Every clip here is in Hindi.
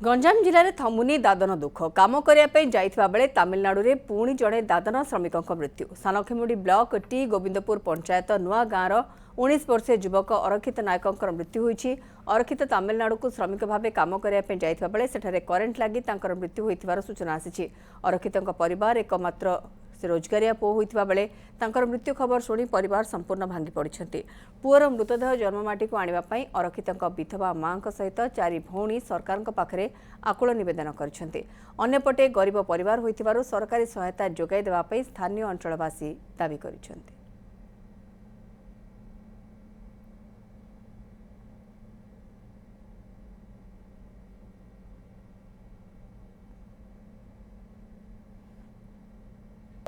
गंजाम जिले में थमुनी दादन दुख काम करने बेले तमिलनाडु में पुणी जड़े दादन श्रमिकों मृत्यु सानखेमुड़ी ब्लॉक टी गोविंदपुर पंचायत नुआ गाँवर 19 वर्षीय युवक अरक्षित नायकों मृत्यु होती। अरक्षित तमिलनाडु को श्रमिक भाव काम करने बेले सेठारे करेन्ट लगी मृत्यु होइथिबार सूचना आसी। अरक्षित परिवार एकमात्र से रोजगारिया पुओ होइथिबा बेले तांकर मृत्यु खबर शुणी परिवार संपूर्ण भांगी पड़िछन्ति। पुअर मृतदेह जन्ममाटी को आनिबा पई अरक्षितଙ୍କ विधवा मां सहित 4 भौणी सरकार पाखरे आकुल निवेदन करिछन्ति। अन्यपटे गरीब परिवार होइथिबारु सरकारी सहायता जोगाई देबा पई स्थानीय अंचलवासी दाबी करिछन्ति।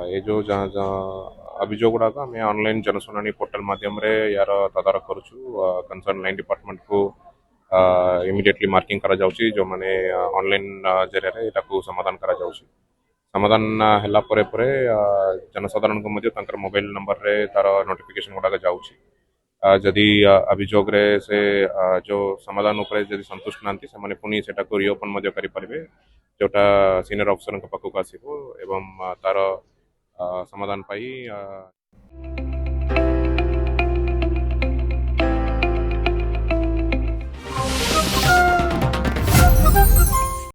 ये जो जहाँ जहाँ अभियोग गुड़ाक आम ऑनलाइन जनशुणाणी पोर्टल माध्यम यार तदारख करुचु कंसर्न लाइन डिपार्टमेंट को इमिडिएटली मार्किंग करा जाउची जो माने ऑनलाइन जरिया एटाकू समाधान करा जाउची। समाधान हैला परे परे जनसाधारण को मध्य तांकर मोबाइल नंबर रे तार नोटिफिकेशन गुड़ाक जाउची। जदि अभियोग रे से जो समाधान उपरे जदि संतुष्ट नांती से माने पुनी सेटाकू रिओपन मध्य करि परिबे जोटा सीनियर अफिसर पाखक आसीबो एवं तार समाधान पाई